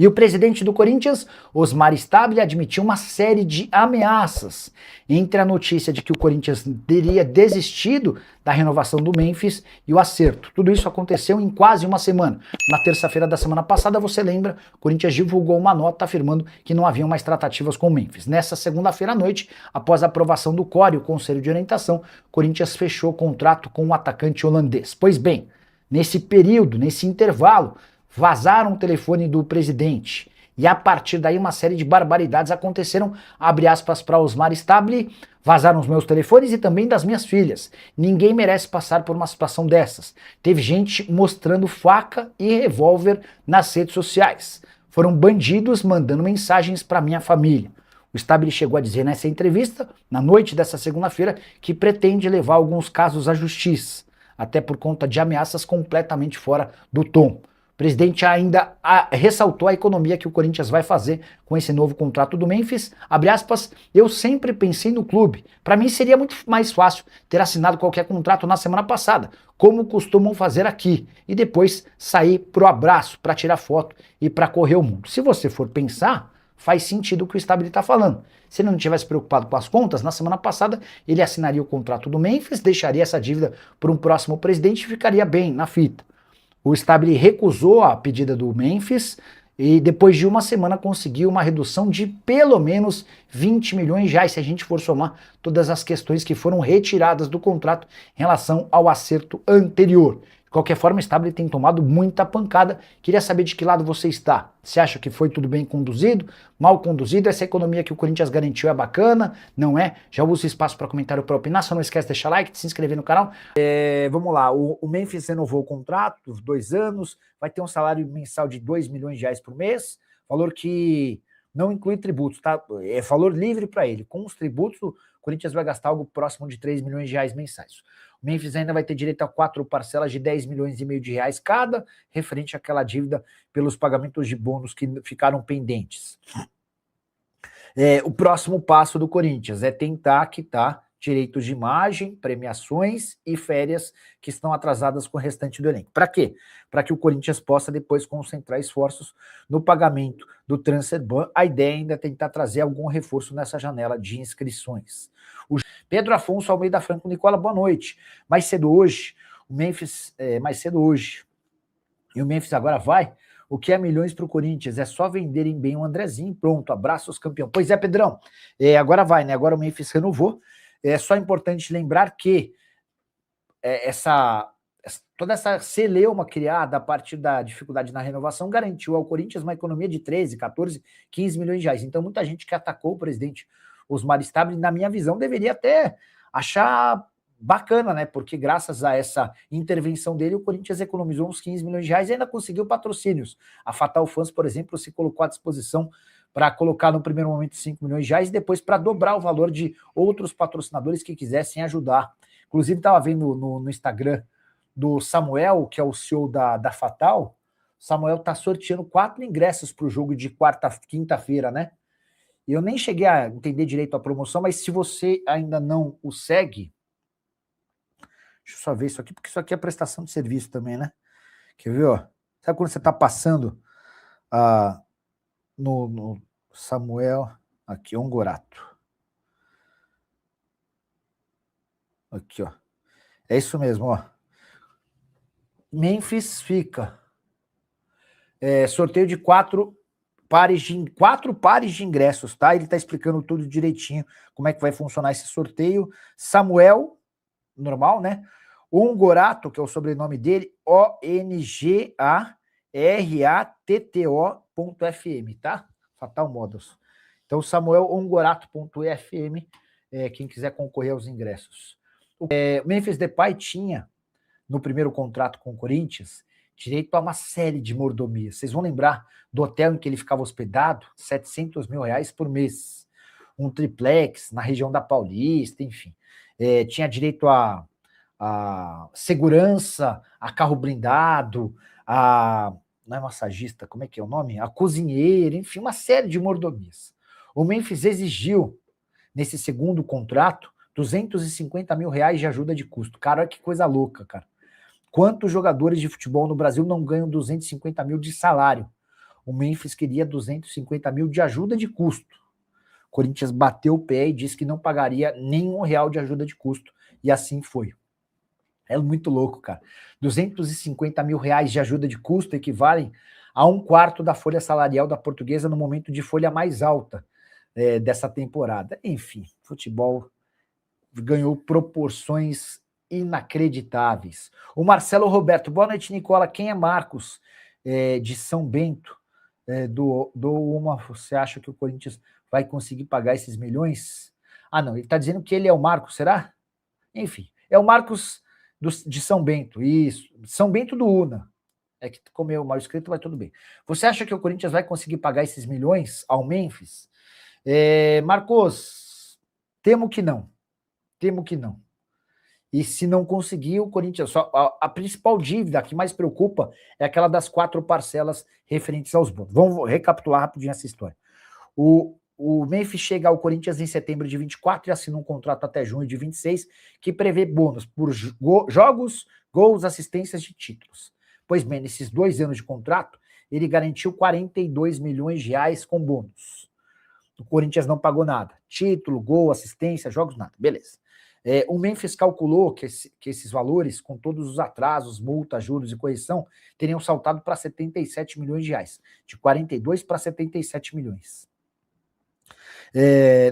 E o presidente do Corinthians, Osmar Stabile, admitiu uma série de ameaças entre a notícia de que o Corinthians teria desistido da renovação do Memphis e o acerto. Tudo isso aconteceu em quase uma semana. Na terça-feira da semana passada, você lembra, o Corinthians divulgou uma nota afirmando que não haviam mais tratativas com o Memphis. Nessa segunda-feira à noite, após a aprovação do COR e o Conselho de Orientação, o Corinthians fechou o contrato com o atacante holandês. Pois bem, nesse período, nesse intervalo, vazaram o telefone do presidente. E a partir daí uma série de barbaridades aconteceram, abre aspas para Osmar Stabile, vazaram os meus telefones e também das minhas filhas. Ninguém merece passar por uma situação dessas. Teve gente mostrando faca e revólver nas redes sociais. Foram bandidos mandando mensagens para minha família. O Stabile chegou a dizer nessa entrevista, na noite dessa segunda-feira, que pretende levar alguns casos à justiça, até por conta de ameaças completamente fora do tom. O presidente ainda ressaltou a economia que o Corinthians vai fazer com esse novo contrato do Memphis. Abre aspas, eu sempre pensei no clube. Para mim seria muito mais fácil ter assinado qualquer contrato na semana passada, como costumam fazer aqui, e depois sair pro abraço, para tirar foto e para correr o mundo. Se você for pensar, faz sentido o que o Stabile está falando. Se ele não tivesse preocupado com as contas, na semana passada ele assinaria o contrato do Memphis, deixaria essa dívida para um próximo presidente e ficaria bem na fita. O Stabile recusou a pedida do Memphis e depois de uma semana conseguiu uma redução de pelo menos 20 milhões de reais, se a gente for somar todas as questões que foram retiradas do contrato em relação ao acerto anterior. De qualquer forma, o Stabile tem tomado muita pancada. Queria saber de que lado você está. Você acha que foi tudo bem conduzido? Mal conduzido? Essa economia que o Corinthians garantiu é bacana? Não é? Já usa o espaço para comentário para opinar. Só não esquece de deixar like, de se inscrever no canal. Vamos lá, o Memphis renovou o contrato, 2 anos, vai ter um salário mensal de 2 milhões de reais por mês, valor que não inclui tributos, tá? É valor livre para ele. Com os tributos, o Corinthians vai gastar algo próximo de 3 milhões de reais mensais. O Memphis ainda vai ter direito a 4 parcelas de 10 milhões e meio de reais cada, referente àquela dívida pelos pagamentos de bônus que ficaram pendentes. O próximo passo do Corinthians é tentar quitar direitos de imagem, premiações e férias que estão atrasadas com o restante do elenco. Para quê? Para que o Corinthians possa depois concentrar esforços no pagamento do transfer ban. A ideia ainda é tentar trazer algum reforço nessa janela de inscrições. O Pedro Afonso Almeida Franco, Nicola, boa noite. Mais cedo hoje, o Memphis, e o Memphis agora vai. O que é milhões para o Corinthians? É só venderem bem o Andrezinho, pronto, abraços campeão. Pois é, Pedrão, agora vai, né? Agora o Memphis renovou. É só importante lembrar que toda essa celeuma criada a partir da dificuldade na renovação garantiu ao Corinthians uma economia de 13, 14, 15 milhões de reais. Então, muita gente que atacou o presidente Osmar Stabile, na minha visão, deveria até achar bacana, né? Porque graças a essa intervenção dele, o Corinthians economizou uns 15 milhões de reais e ainda conseguiu patrocínios. A Fatal Fans, por exemplo, se colocou à disposição para colocar no primeiro momento 5 milhões de reais e depois para dobrar o valor de outros patrocinadores que quisessem ajudar. Inclusive, estava vendo no Instagram do Samuel, que é o CEO da Fatal. O Samuel está sorteando 4 ingressos para o jogo de quinta-feira, né? Eu nem cheguei a entender direito a promoção, mas se você ainda não o segue, deixa eu só ver isso aqui, porque isso aqui é prestação de serviço também, né? Quer ver, ó? Sabe quando você está passando no Samuel, aqui, Ongorato. Aqui, ó. É isso mesmo, ó. Memphis fica. Sorteio de 4 pares de ingressos, tá? Ele tá explicando tudo direitinho, como é que vai funcionar esse sorteio. Samuel, normal, né? Ongorato, que é o sobrenome dele, ONGARATTO.FM, tá? Fatal Models. Então, Samuel Ongorato.fm, quem quiser concorrer aos ingressos. O Memphis Depay tinha, no primeiro contrato com o Corinthians, direito a uma série de mordomias. Vocês vão lembrar do hotel em que ele ficava hospedado? 700 mil reais por mês. Um triplex na região da Paulista, enfim. Tinha direito a segurança, a carro blindado, não é massagista, como é que é o nome? A cozinheira, enfim, uma série de mordomias. O Memphis exigiu, nesse segundo contrato, 250 mil reais de ajuda de custo. Cara, olha que coisa louca, cara. Quantos jogadores de futebol no Brasil não ganham 250 mil de salário? o Memphis queria 250 mil de ajuda de custo. O Corinthians bateu o pé e disse que não pagaria nenhum real de ajuda de custo, e assim foi. É muito louco, cara. 250 mil reais de ajuda de custo equivalem a 1/4 da folha salarial da Portuguesa no momento de folha mais alta dessa temporada. Enfim, futebol ganhou proporções inacreditáveis. O Marcelo Roberto, boa noite, Nicola. Quem é Marcos, de São Bento? Você acha que o Corinthians vai conseguir pagar esses milhões? Ah, não, ele está dizendo que ele é o Marcos, será? Enfim, é o Marcos de São Bento, isso. São Bento do Una. É que comeu mal escrito, vai tudo bem. Você acha que o Corinthians vai conseguir pagar esses milhões ao Memphis? Marcos, temo que não. Temo que não. E se não conseguir, o Corinthians... A principal dívida que mais preocupa é aquela das 4 parcelas referentes aos bônus. Vamos recapitular rapidinho essa história. O Memphis chega ao Corinthians em setembro de 24 e assina um contrato até junho de 26 que prevê bônus por jogos, gols, assistências de títulos. Pois bem, nesses 2 anos de contrato, ele garantiu 42 milhões de reais com bônus. O Corinthians não pagou nada. Título, gol, assistência, jogos, nada. Beleza. O Memphis calculou que esses valores, com todos os atrasos, multas, juros e correção, teriam saltado para 77 milhões de reais. De 42 para 77 milhões.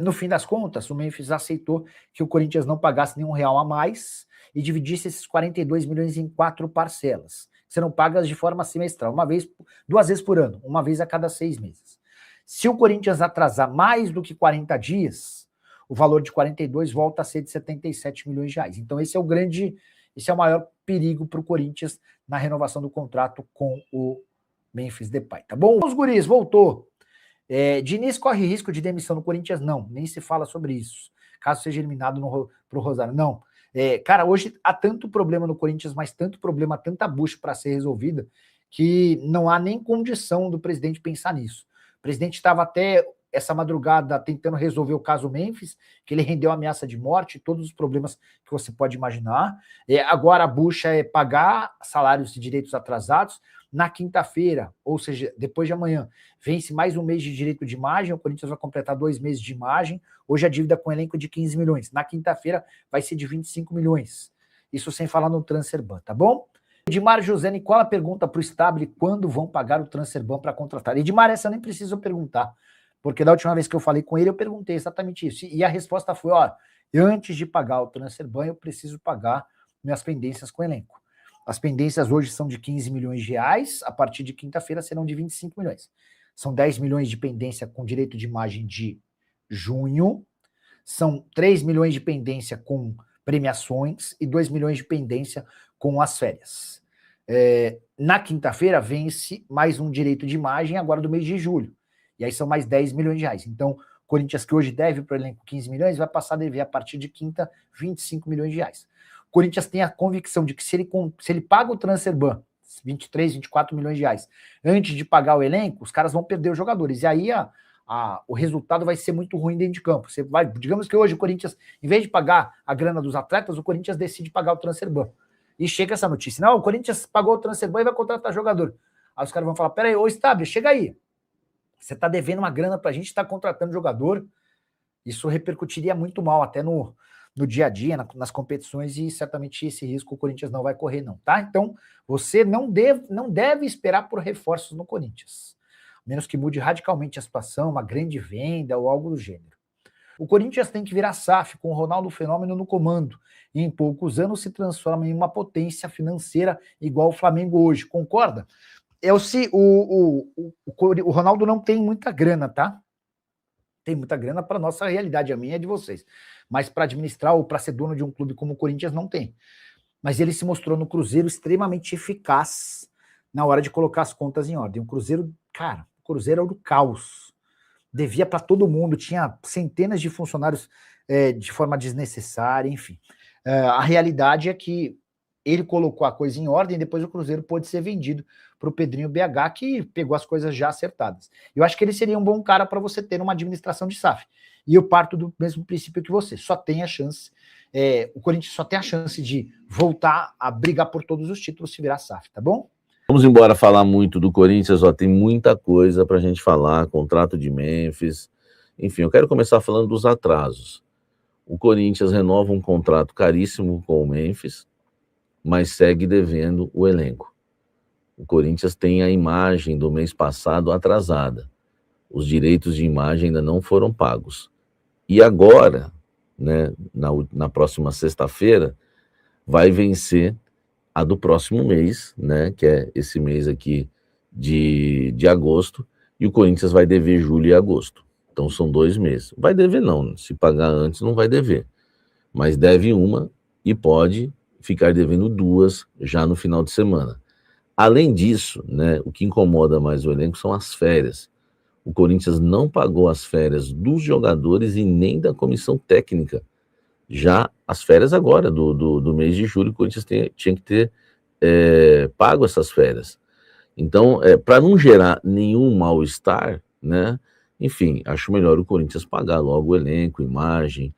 No fim das contas, o Memphis aceitou que o Corinthians não pagasse nenhum real a mais e dividisse esses 42 milhões em 4 parcelas. Serão pagas de forma semestral, 2 vezes por ano, uma vez a cada 6 meses. Se o Corinthians atrasar mais do que 40 dias, o valor de 42 volta a ser de 77 milhões de reais. Então esse é o maior perigo para o Corinthians na renovação do contrato com o Memphis Depay, tá bom? Os guris, voltou. Diniz corre risco de demissão no Corinthians? Não, nem se fala sobre isso. Caso seja eliminado pro Rosário, não. Cara, hoje há tanto problema no Corinthians, mas tanto problema, tanta bucha para ser resolvida, que não há nem condição do presidente pensar nisso. O presidente estava até essa madrugada tentando resolver o caso Memphis, que ele rendeu ameaça de morte, todos os problemas que você pode imaginar. Agora a bucha é pagar salários e direitos atrasados. Na quinta-feira, ou seja, depois de amanhã, vence mais um mês de direito de imagem, o Corinthians vai completar 2 meses de imagem, hoje a dívida com elenco é de 15 milhões, na quinta-feira vai ser de 25 milhões, isso sem falar no transfer ban, tá bom? Edmar José Nicola pergunta para o Stabile quando vão pagar o transfer ban para contratar. Edmar, essa eu nem preciso perguntar, porque da última vez que eu falei com ele, eu perguntei exatamente isso, e a resposta foi, antes de pagar o transfer ban, eu preciso pagar minhas pendências com o elenco. As pendências hoje são de 15 milhões de reais, a partir de quinta-feira serão de 25 milhões. São 10 milhões de pendência com direito de imagem de junho, são 3 milhões de pendência com premiações e 2 milhões de pendência com as férias. Na quinta-feira vence mais um direito de imagem agora do mês de julho, e aí são mais 10 milhões de reais. Então, o Corinthians, que hoje deve para o elenco 15 milhões, vai passar a dever a partir de quinta 25 milhões de reais. O Corinthians tem a convicção de que se ele paga o transfer ban, 23, 24 milhões de reais, antes de pagar o elenco, os caras vão perder os jogadores. E aí o resultado vai ser muito ruim dentro de campo. Digamos que hoje o Corinthians, em vez de pagar a grana dos atletas, o Corinthians decide pagar o transfer ban. E chega essa notícia. Não, o Corinthians pagou o transfer ban e vai contratar jogador. Aí os caras vão falar, peraí, ô Stabile, chega aí. Você tá devendo uma grana pra gente, tá contratando jogador. Isso repercutiria muito mal até no dia a dia, nas competições, e certamente esse risco o Corinthians não vai correr não, tá? Então, você não deve esperar por reforços no Corinthians, a menos que mude radicalmente a situação, uma grande venda ou algo do gênero. O Corinthians tem que virar SAF com o Ronaldo Fenômeno no comando, e em poucos anos se transforma em uma potência financeira igual o Flamengo hoje, concorda? O Ronaldo não tem muita grana, tá? Tem muita grana para nossa realidade, a minha é de vocês. Mas para administrar ou para ser dono de um clube como o Corinthians não tem. Mas ele se mostrou no Cruzeiro extremamente eficaz na hora de colocar as contas em ordem. O Cruzeiro era o caos. Devia para todo mundo, tinha centenas de funcionários de forma desnecessária, enfim. A realidade é que ele colocou a coisa em ordem e depois o Cruzeiro pôde ser vendido para o Pedrinho BH, que pegou as coisas já acertadas. Eu acho que ele seria um bom cara para você ter uma administração de SAF. E eu parto do mesmo princípio que você. Só tem a chance, o Corinthians só tem a chance de voltar a brigar por todos os títulos se virar SAF, tá bom? Vamos embora falar muito do Corinthians, ó, tem muita coisa para a gente falar, contrato de Memphis, enfim, eu quero começar falando dos atrasos. O Corinthians renova um contrato caríssimo com o Memphis, mas segue devendo o elenco. O Corinthians tem a imagem do mês passado atrasada. Os direitos de imagem ainda não foram pagos. E agora, né, na próxima sexta-feira, vai vencer a do próximo mês, né, que é esse mês aqui de agosto, e o Corinthians vai dever julho e agosto. Então são 2 meses. Vai dever não, se pagar antes não vai dever. Mas deve uma e pode ficar devendo 2 já no final de semana. Além disso, né, o que incomoda mais o elenco são as férias. O Corinthians não pagou as férias dos jogadores e nem da comissão técnica. Já as férias agora, do mês de julho, o Corinthians tinha que ter pago essas férias. Então, para não gerar nenhum mal-estar, né, enfim, acho melhor o Corinthians pagar logo o elenco, imagem,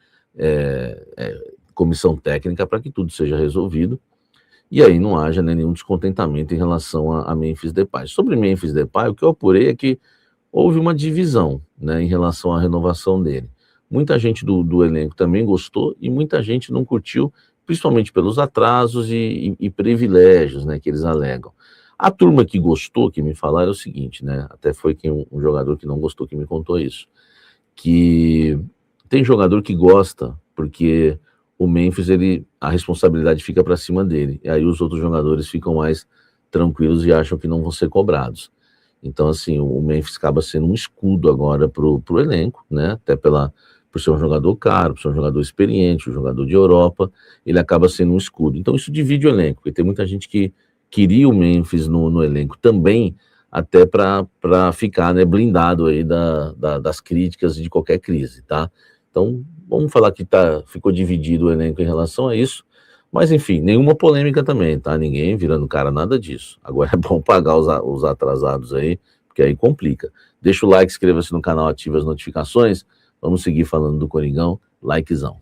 comissão técnica, para que tudo seja resolvido e aí não haja, né, nenhum descontentamento em relação a Memphis Depay. Sobre Memphis Depay, o que eu apurei é que houve uma divisão, né, em relação à renovação dele. Muita gente do elenco também gostou e muita gente não curtiu, principalmente pelos atrasos e privilégios, né, que eles alegam. A turma que gostou, que me falaram, é o seguinte, né, até foi um jogador que não gostou que me contou isso, que tem jogador que gosta porque o Memphis, a responsabilidade fica para cima dele, e aí os outros jogadores ficam mais tranquilos e acham que não vão ser cobrados. Então, assim, o Memphis acaba sendo um escudo agora pro elenco, né? Até por ser um jogador caro, por ser um jogador experiente, um jogador de Europa, ele acaba sendo um escudo. Então, isso divide o elenco, porque tem muita gente que queria o Memphis no elenco também, até para ficar, né, blindado aí das críticas de qualquer crise, tá? Então, vamos falar que ficou dividido o elenco em relação a isso. Mas, enfim, nenhuma polêmica também, tá? Ninguém virando cara, nada disso. Agora é bom pagar os atrasados aí, porque aí complica. Deixa o like, inscreva-se no canal, ative as notificações. Vamos seguir falando do Coringão. Likezão.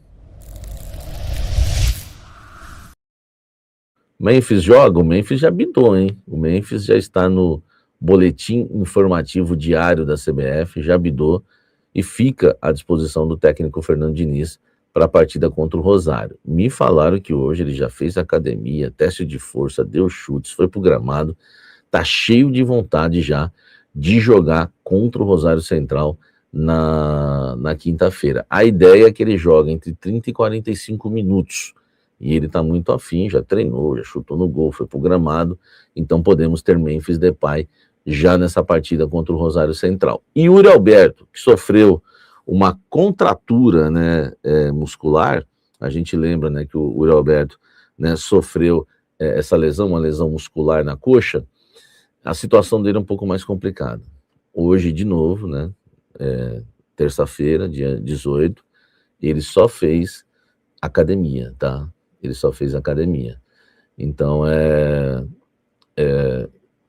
Memphis joga? O Memphis já bidou, hein? O Memphis já está no boletim informativo diário da CBF, já bidou e fica à disposição do técnico Fernando Diniz para a partida contra o Rosário. Me falaram que hoje ele já fez academia, teste de força, deu chutes, foi pro gramado, tá cheio de vontade já de jogar contra o Rosário Central na quinta-feira. A ideia é que ele joga entre 30 e 45 minutos. E ele tá muito afim, já treinou, já chutou no gol, foi pro gramado. Então podemos ter Memphis Depay já nessa partida contra o Rosário Central. E Yuri Alberto, que sofreu uma contratura, né, muscular, a gente lembra, né, que o Yuri Alberto, né, sofreu essa lesão, uma lesão muscular na coxa. A situação dele é um pouco mais complicada. Hoje, de novo, né, terça-feira, dia 18, ele só fez academia, tá? Ele só fez academia. Então,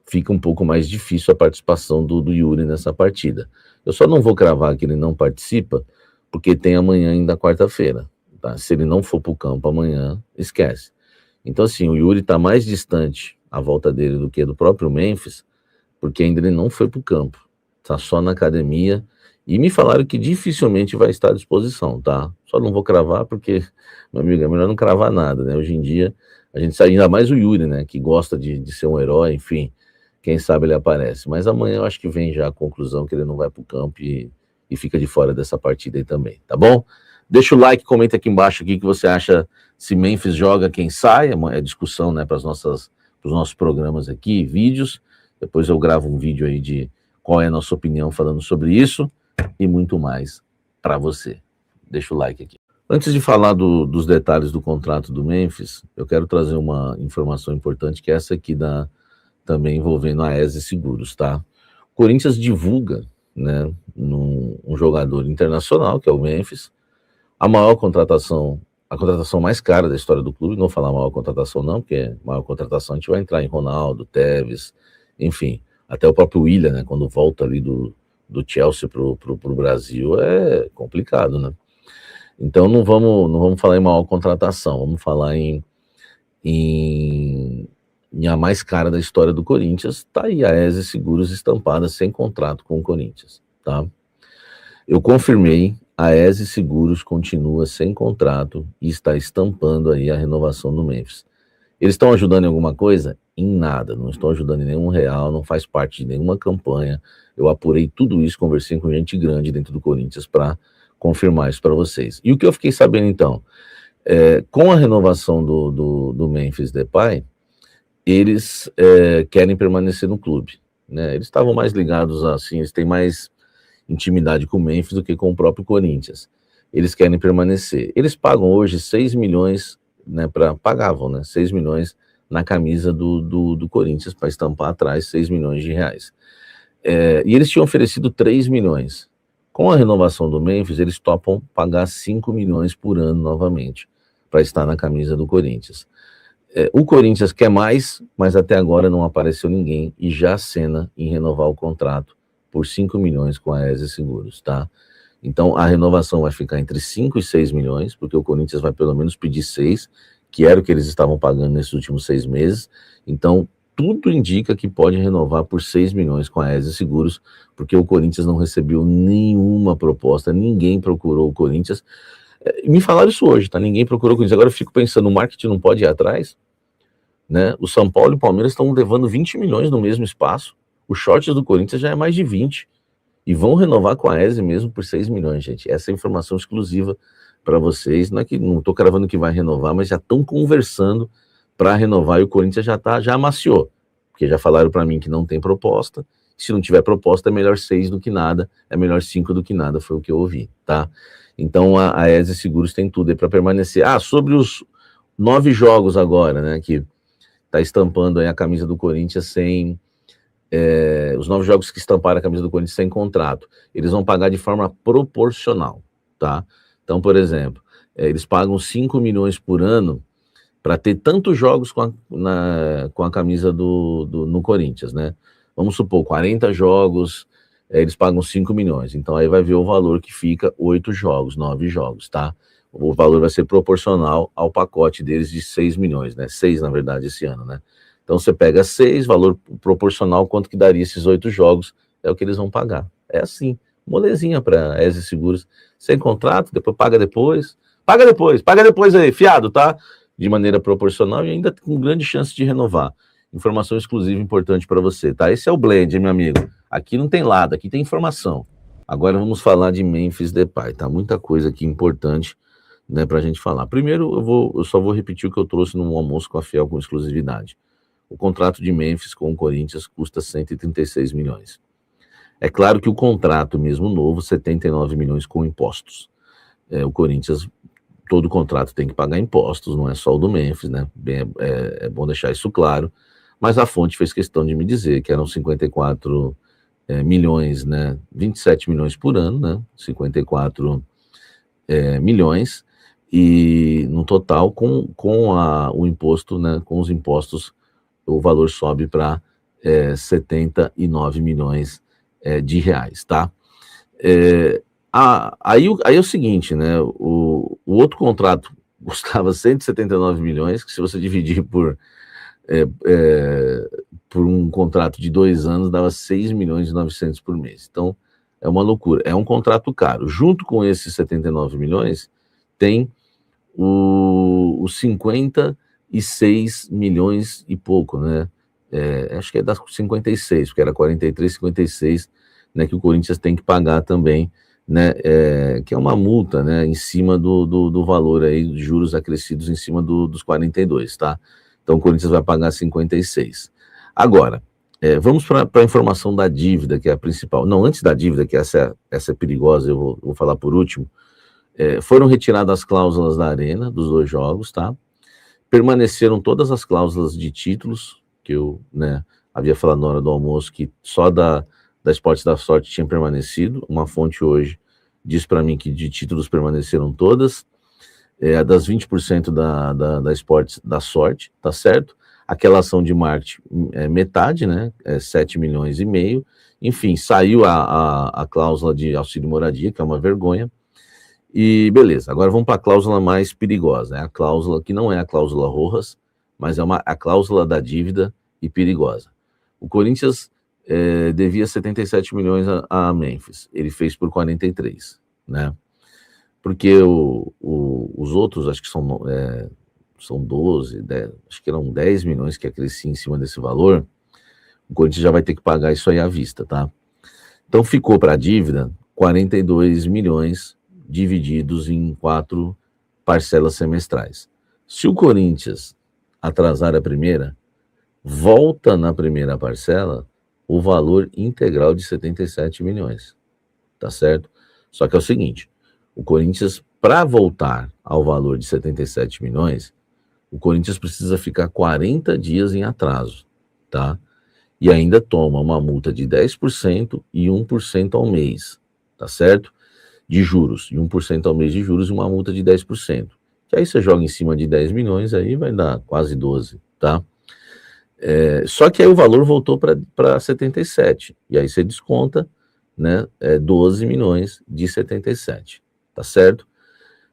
fica um pouco mais difícil a participação do Yuri nessa partida. Eu só não vou cravar que ele não participa, porque tem amanhã ainda quarta-feira, tá? Se ele não for para o campo amanhã, esquece. Então, assim, o Yuri está mais distante à volta dele do que do próprio Memphis, porque ainda ele não foi para o campo, está só na academia, e me falaram que dificilmente vai estar à disposição, tá? Só não vou cravar porque, meu amigo, é melhor não cravar nada, né? Hoje em dia, a gente sabe, ainda mais o Yuri, né? Que gosta de ser um herói, enfim, quem sabe ele aparece. Mas amanhã eu acho que vem já a conclusão que ele não vai para o campo e fica de fora dessa partida aí também, tá bom? Deixa o like, comenta aqui embaixo o que você acha, se Memphis joga, quem sai, é discussão, né, para os nossos programas aqui, vídeos. Depois eu gravo um vídeo aí de qual é a nossa opinião falando sobre isso e muito mais para você. Deixa o like aqui. Antes de falar dos detalhes do contrato do Memphis, eu quero trazer uma informação importante, que é essa aqui também envolvendo a ESE Seguros, tá? O Corinthians divulga, né, um jogador internacional, que é o Memphis, a contratação mais cara da história do clube. Não vou falar maior contratação não, porque maior contratação a gente vai entrar em Ronaldo, Tevez, enfim, até o próprio Willian, né, quando volta ali do Chelsea pro Brasil, é complicado, né? Então não vamos falar em maior contratação, vamos falar em e a mais cara da história do Corinthians, tá aí a ESE Seguros estampada sem contrato com o Corinthians, tá? Eu confirmei, a ESE Seguros continua sem contrato e está estampando aí a renovação do Memphis. Eles estão ajudando em alguma coisa? Em nada, não estão ajudando em nenhum real, não faz parte de nenhuma campanha. Eu apurei tudo isso, conversei com gente grande dentro do Corinthians para confirmar isso para vocês. E o que eu fiquei sabendo então? Com a renovação do Memphis Depay, eles querem permanecer no clube, né? Eles estavam mais ligados assim, eles têm mais intimidade com o Memphis do que com o próprio Corinthians. Eles querem permanecer. Eles pagam hoje 6 milhões, né, pagavam, né, 6 milhões na camisa do Corinthians para estampar atrás 6 milhões de reais. E eles tinham oferecido 3 milhões. Com a renovação do Memphis, eles topam pagar 5 milhões por ano novamente para estar na camisa do Corinthians. O Corinthians quer mais, mas até agora não apareceu ninguém e já acena em renovar o contrato por 5 milhões com a ESE Seguros, tá? Então, a renovação vai ficar entre 5 e 6 milhões, porque o Corinthians vai pelo menos pedir 6, que era o que eles estavam pagando nesses últimos 6 meses. Então, tudo indica que pode renovar por 6 milhões com a ESE Seguros, porque o Corinthians não recebeu nenhuma proposta, ninguém procurou o Corinthians. Me falaram isso hoje, tá? Ninguém procurou o Corinthians. Agora eu fico pensando, o marketing não pode ir atrás, né? O São Paulo e o Palmeiras estão levando 20 milhões no mesmo espaço. O short do Corinthians já é mais de 20. E vão renovar com a ESE mesmo por 6 milhões, gente. Essa é informação exclusiva para vocês. Não estou cravando que vai renovar, mas já estão conversando para renovar e o Corinthians já amaciou. Porque já falaram para mim que não tem proposta. Se não tiver proposta, é melhor 6 do que nada, é melhor 5 do que nada, foi o que eu ouvi, tá? Então a ESE Seguros tem tudo aí para permanecer. Sobre os 9 jogos agora, né, que está estampando aí a camisa do Corinthians sem... os 9 jogos que estamparam a camisa do Corinthians sem contrato, eles vão pagar de forma proporcional, tá? Então, por exemplo, eles pagam 5 milhões por ano para ter tantos jogos com a camisa no Corinthians, né? Vamos supor, 40 jogos, eles pagam 5 milhões, então aí vai ver o valor que fica 8 jogos, 9 jogos, tá? O valor vai ser proporcional ao pacote deles de 6 milhões, né? 6, na verdade, esse ano, né? Então você pega 6, valor proporcional, quanto que daria esses 8 jogos, é o que eles vão pagar. É assim, molezinha para ESE Seguros, sem contrato, depois paga depois aí, fiado, tá? De maneira proporcional e ainda com grande chance de renovar. Informação exclusiva importante para você, tá? Esse é o blend, meu amigo. Aqui não tem lado, aqui tem informação. Agora vamos falar de Memphis Depay, tá? Muita coisa aqui importante, né, pra gente falar. Primeiro, eu só vou repetir o que eu trouxe no almoço com a Fiel com exclusividade. O contrato de Memphis com o Corinthians custa 136 milhões. É claro que o contrato mesmo novo, 79 milhões com impostos. O Corinthians, todo contrato tem que pagar impostos, não é só o do Memphis, né? É bom deixar isso claro. Mas a fonte fez questão de me dizer que eram 54 milhões, né? 27 milhões por ano, né? 54 milhões. E no total, com o imposto, né? Com os impostos, o valor sobe para 79 milhões de reais, tá? Aí é o seguinte, né? O outro contrato custava 179 milhões, que se você dividir por um contrato de 2 anos, dava 6 milhões e 900 por mês. Então, é uma loucura. É um contrato caro. Junto com esses 79 milhões, tem os 56 milhões e pouco, né? Acho que é das 56, porque era 43, 56, né, que o Corinthians tem que pagar também, né, que é uma multa, né, em cima do valor aí, de juros acrescidos em cima dos 42, tá? Então o Corinthians vai pagar 56. Agora, vamos para a informação da dívida, que é a principal. Não, antes da dívida, que essa é perigosa, eu vou falar por último. Foram retiradas as cláusulas da Arena, dos 2 jogos, tá? Permaneceram todas as cláusulas de títulos, que eu, né, havia falado na hora do almoço, que só da Esportes da Sorte tinha permanecido. Uma fonte hoje diz para mim que de títulos permaneceram todas. Das 20% da Esportes da Sorte, tá certo? Aquela ação de marketing metade, né? 7 milhões e meio. Enfim, saiu a cláusula de auxílio moradia, que é uma vergonha. E beleza, agora vamos para a cláusula mais perigosa, né? A cláusula que não é a cláusula Rojas, mas é a cláusula da dívida e perigosa. O Corinthians devia 77 milhões a Memphis, ele fez por 43, né? Porque os outros, acho que são 12, 10, acho que eram 10 milhões que acrescia em cima desse valor, o Corinthians já vai ter que pagar isso aí à vista, tá? Então ficou para a dívida 42 milhões divididos em 4 parcelas semestrais. Se o Corinthians atrasar a primeira, volta na primeira parcela o valor integral de 77 milhões, tá certo? Só que é o seguinte, o Corinthians, para voltar ao valor de 77 milhões, o Corinthians precisa ficar 40 dias em atraso, tá? E ainda toma uma multa de 10% e 1% ao mês, tá certo? De juros, e 1% ao mês de juros e uma multa de 10%. Que aí você joga em cima de 10 milhões, aí vai dar quase 12, tá? Só que aí o valor voltou para 77, e aí você desconta, né, 12 milhões de 77, tá certo?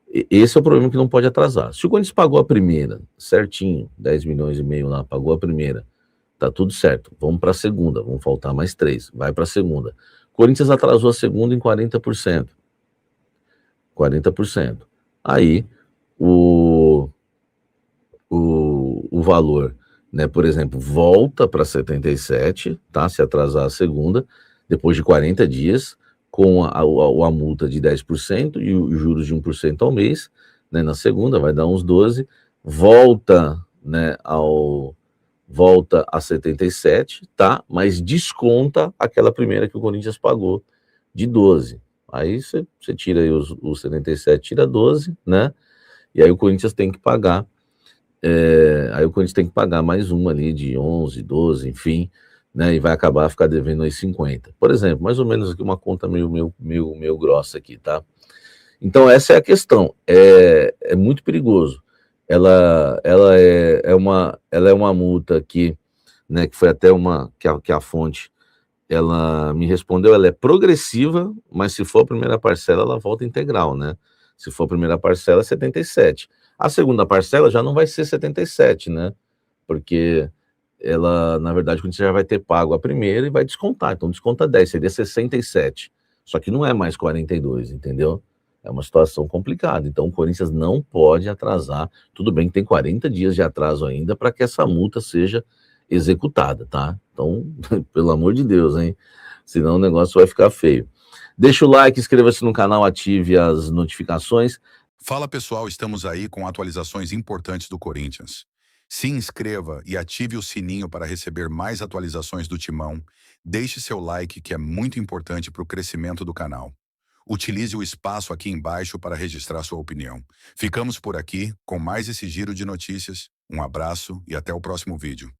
Esse é o problema que não pode atrasar. Se o Corinthians pagou a primeira, certinho, 10 milhões e meio lá, pagou a primeira, tá tudo certo, vamos para a segunda, vão faltar mais 3, vai para a segunda. Corinthians atrasou a segunda em 40%. 40%. Aí, o valor, né, por exemplo, volta para 77, tá? Se atrasar a segunda, depois de 40 dias, com a multa de 10% e os juros de 1% ao mês, né, na segunda, vai dar uns 12, volta, né, volta a 77, tá? Mas desconta aquela primeira que o Corinthians pagou de 12. Aí você tira aí os 77, tira 12, né? E aí o Corinthians tem que pagar, mais uma ali de 11, 12, enfim, né? E vai acabar ficar devendo aí 50. Por exemplo, mais ou menos aqui uma conta meio grossa aqui, tá? Então essa é a questão. É muito perigoso. Ela é uma multa que, né, que foi até que a fonte, ela me respondeu, ela é progressiva, mas se for a primeira parcela, ela volta integral, né? Se for a primeira parcela, é 77. A segunda parcela já não vai ser 77, né? Porque ela, na verdade, quando você já vai ter pago a primeira e vai descontar. Então desconta 10, seria 67. Só que não é mais 42, entendeu? É uma situação complicada. Então o Corinthians não pode atrasar. Tudo bem que tem 40 dias de atraso ainda para que essa multa seja executada, tá? Então, pelo amor de Deus, hein? Senão o negócio vai ficar feio. Deixa o like, inscreva-se no canal, ative as notificações. Fala pessoal, estamos aí com atualizações importantes do Corinthians. Se inscreva e ative o sininho para receber mais atualizações do Timão. Deixe seu like, que é muito importante para o crescimento do canal. Utilize o espaço aqui embaixo para registrar sua opinião. Ficamos por aqui com mais esse giro de notícias. Um abraço e até o próximo vídeo.